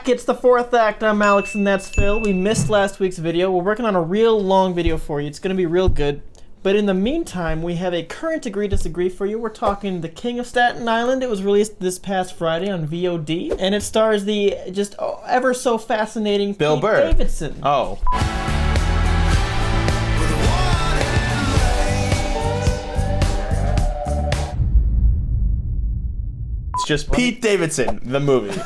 back. It's the fourth act. I'm Alex and that's Phil. We missed last week's video. We're working on a real long video for you. It's going to be real good. But in the meantime, we have a current agree disagree for you. We're talking The King of Staten Island. It was released this past Friday on VOD, and it stars the just ever so fascinating Bill Pete Burr. Davidson. Oh. It's just Pete Davidson, the movie.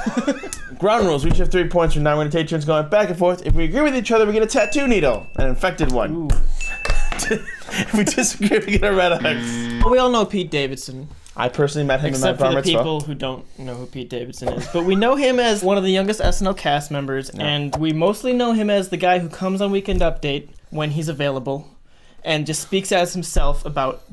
Ground rules. We each have 3 points from 9 winning take turns going back and forth. If we agree with each other, we get a tattoo needle, an infected one. Ooh. If we disagree, we get a red X. We all know Pete Davidson. I personally met him Except in my bar for the mitzvah. people who don't know who Pete Davidson is. But we know him as one of the youngest SNL cast members, and we mostly know him as the guy who comes on Weekend Update when he's available and just speaks as himself about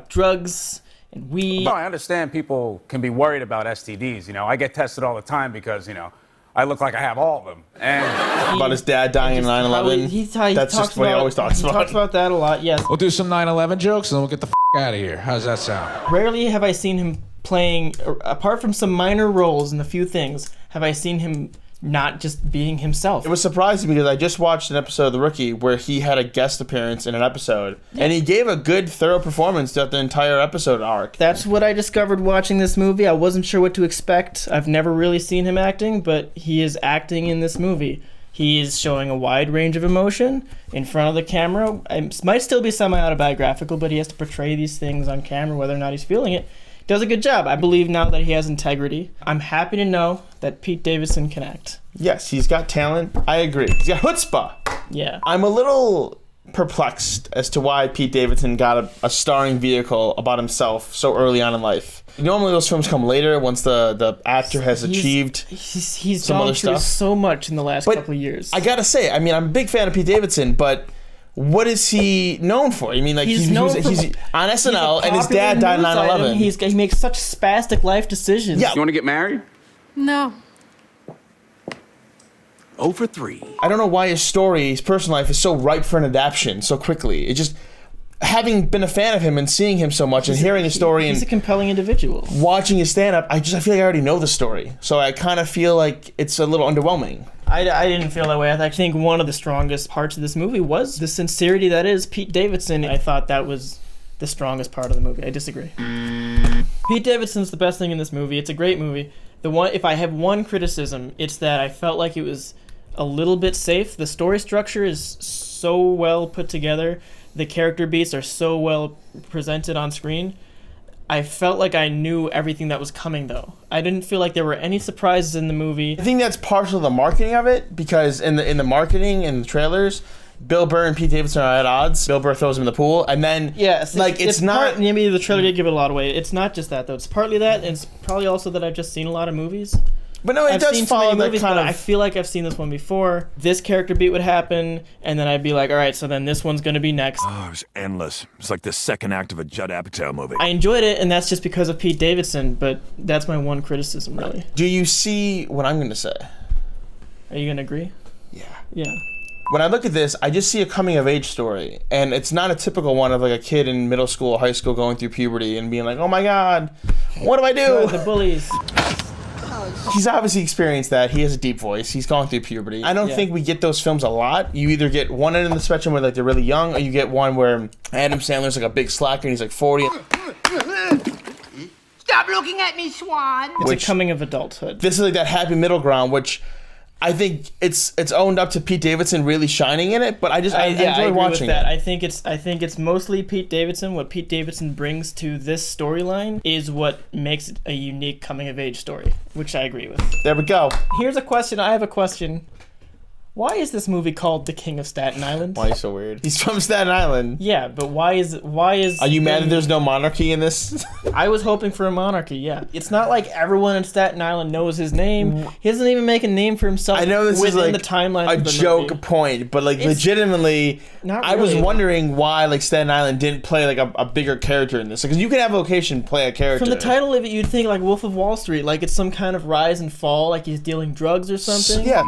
drugs and weed. No, I understand people can be worried about STDs. You know, I get tested all the time because, you know, I look like I have all of them. And About his dad dying in 9/11. That's just what he always talks about. He talks about that a lot, yes. We'll do some 9/11 jokes and then we'll get the out of here. How's that sound? Rarely have I seen him playing, apart from some minor roles in a few things, have I seen him not just being himself. It was surprising because I just watched an episode of The Rookie where he had a guest appearance in an episode, and he gave a good, thorough performance throughout the entire episode arc. That's what I discovered watching this movie. I wasn't sure what to expect. I've never really seen him acting, but he is acting in this movie. He is showing a wide range of emotion in front of the camera. It might still be semi-autobiographical, but he has to portray these things on camera, whether or not he's feeling it. Does a good job. I believe now that he has integrity. I'm happy to know that Pete Davidson can act. Yes, he's got talent. I agree. He's got chutzpah. Yeah. I'm a little perplexed as to why Pete Davidson got a starring vehicle about himself so early on in life. Normally those films come later once the actor has achieved He's some gone other through stuff. so much in the last couple of years. I gotta say, I mean, I'm a big fan of Pete Davidson, but what is he known for? I mean, like he's on SNL, and his dad died in 9/11. He makes such spastic life decisions. Yeah. you want to get married? No. 0 for 3. I don't know why his story, his personal life, is so ripe for an adaptation so quickly. It just, having been a fan of him and seeing him so much and hearing his story He's a and compelling individual. watching his stand-up, I feel like I already know the story. So I kind of feel like it's a little underwhelming. I didn't feel that way. I think one of the strongest parts of this movie was the sincerity that is Pete Davidson. I thought that was the strongest part of the movie. I disagree. Pete Davidson's the best thing in this movie. It's a great movie. If I have one criticism, it's that I felt like it was a little bit safe. The story structure is so well put together. The character beats are so well presented on screen. I felt like I knew everything that was coming, though. I didn't feel like there were any surprises in the movie. I think that's partial to the marketing of it, because in the marketing and the trailers, Bill Burr and Pete Davidson are at odds. Bill Burr throws him in the pool, and then it's not. Maybe the trailer did give it a lot away. It's not just that, though. It's partly that, and it's probably also that I've just seen a lot of movies. But no, it does follow that kind of. I feel like I've seen this one before. This character beat would happen, and then I'd be like, all right, so then this one's going to be next. Oh, it was endless. It's like the second act of a Judd Apatow movie. I enjoyed it, and that's just because of Pete Davidson, but that's my one criticism, really. Do you see what I'm going to say? Are you going to agree? Yeah. Yeah. When I look at this, I just see a coming-of-age story, and it's not a typical one of like a kid in middle school or high school going through puberty and being like, oh my god, what do I do? The bullies. He's obviously experienced that. He has a deep voice. He's gone through puberty. I don't think we get those films a lot. You either get one end of the spectrum where like they're really young, or you get one where Adam Sandler's like a big slacker and he's like 40. Stop looking at me, Swan. It's a coming of adulthood. This is like that happy middle ground, which I think it's owned up to Pete Davidson really shining in it. But I enjoy watching that. it. I think it's mostly Pete Davidson. What Pete Davidson brings to this storyline is what makes it a unique coming of age story, which I agree with. There we go. Here's a question. I have a question. Why is this movie called The King of Staten Island? Why are you so weird? He's from Staten Island. Yeah, but why is? Are you mad that there's no monarchy in this? I was hoping for a monarchy, yeah. It's not like everyone in Staten Island knows his name. He doesn't even make a name for himself. I know this is like the timeline a of the joke movie. point, but like legitimately, not I was really. wondering why like Staten Island didn't play like a bigger character in this. Because you can have a location play a character. From the title of it, you'd think like Wolf of Wall Street, like it's some kind of rise and fall, like he's dealing drugs or something. Yeah.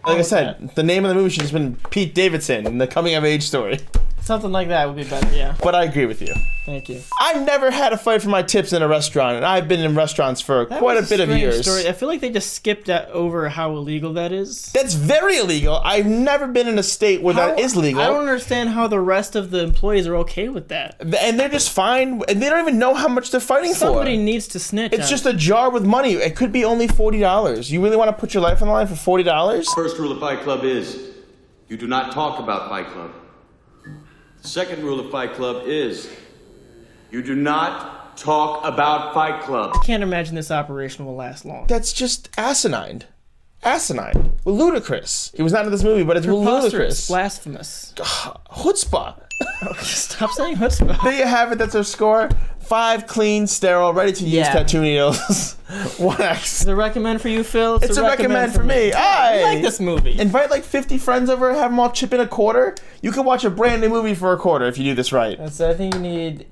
Like I said, the name of the movie should have been Pete Davidson and the coming of age story. Something like that would be better, yeah. But I agree with you. Thank you. I've never had to fight for my tips in a restaurant, and I've been in restaurants for That quite a was bit of strange years. story. I feel like they just skipped over how illegal that is. That's very illegal. I've never been in a state where that is legal. I don't understand how the rest of the employees are okay with that. And they're just fine, and they don't even know how much they're fighting Somebody for. needs to snitch. It's just a jar with money. It could be only $40. You really want to put your life on the line for $40? First rule of Fight Club is you do not talk about Fight Club. The second rule of Fight Club is you do not talk about Fight Club. I can't imagine this operation will last long. That's just asinine. Asinine. Ludicrous. He was not in this movie, but it's ludicrous. Blasphemous. Chutzpah. Stop saying chutzpah. There you have it. That's our score. 5 clean, sterile, ready to use Yeah. tattoo needles. 1X. It's a recommend for you, Phil. It's a recommend for me. I like this movie. Invite like 50 friends over, have them all chip in a quarter. You can watch a brand new movie for a quarter if you do this right. I think you need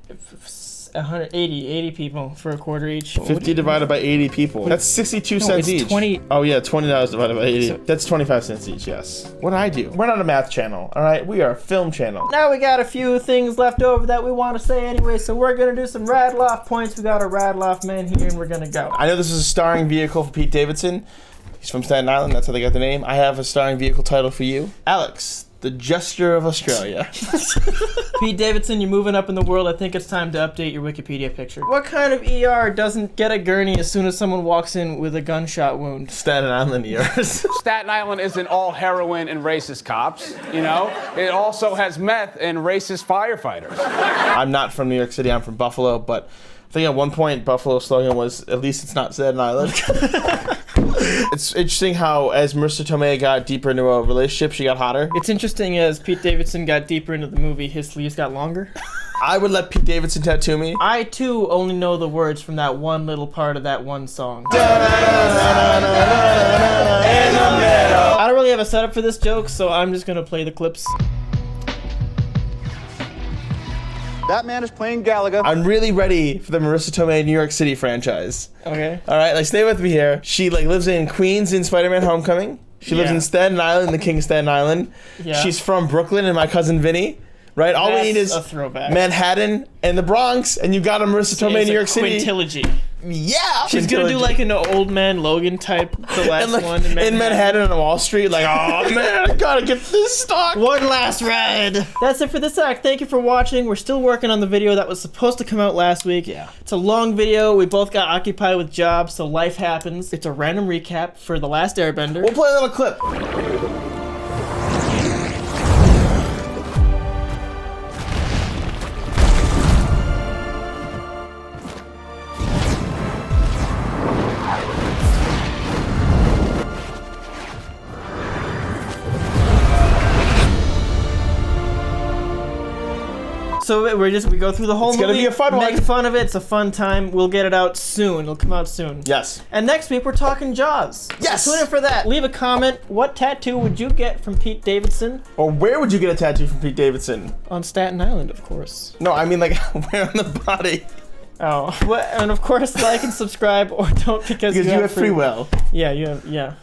80 people for a quarter each. 50 divided by 80 people. That's 62 cents it's each. 20. Oh yeah, $20 divided by 80. So- That's 25 cents each, yes. What did I do? We're not a math channel, all right? We are a film channel. Now we got a few things left over that we want to say anyway, so we're going to do some rattle off points. We got a rattle off man here, and we're going to go. I know this is a starring vehicle for Pete Davidson. He's from Staten Island, that's how they got the name. I have a starring vehicle title for you. Alex, the Jester of Australia. Pete Davidson, you're moving up in the world. I think it's time to update your Wikipedia picture. What kind of ER doesn't get a gurney as soon as someone walks in with a gunshot wound? Staten Island years. Staten Island isn't all heroin and racist cops, you know? It also has meth and racist firefighters. I'm not from New York City, I'm from Buffalo, but I think at one point Buffalo's slogan was, at least it's not Staten Island. It's interesting how as Marissa Tomei got deeper into a relationship, she got hotter. It's interesting as Pete Davidson got deeper into the movie, his sleeves got longer. I would let Pete Davidson tattoo me. I too only know the words from that one little part of that one song. I don't really have a setup for this joke, so I'm just gonna play the clips. That man is playing Galaga. I'm really ready for the Marissa Tomei New York City franchise. Okay. All right, like stay with me here. She like lives in Queens in Spider-Man: Homecoming. She lives Yeah. in Staten Island, the King of Staten Island. Yeah. She's from Brooklyn and My Cousin Vinny. Right? All we That's need is a throwback. Manhattan and the Bronx, and you got a Marissa Tomei It's New a York City. Quintilogy. Yeah. She's gonna do like an old man Logan type, the last and like one in Manhattan on Wall Street, like, oh man, I gotta get this stock. One last ride. That's it for this act. Thank you for watching. We're still working on the video that was supposed to come out last week. Yeah. It's a long video. We both got occupied with jobs, so life happens. It's a random recap for The Last Airbender. We'll play a little clip. So we go through the whole It's movie. gonna be a fun one. Make fun of it. It's a fun time. We'll get it out soon. It'll come out soon. Yes. And next week we're talking Jaws. Yes. So tune in for that. Leave a comment. What tattoo would you get from Pete Davidson? Or where would you get a tattoo from Pete Davidson? On Staten Island, of course. No, I mean like where on the body? Oh, and of course like and subscribe or don't because Because you have free will. Yeah, you have, yeah.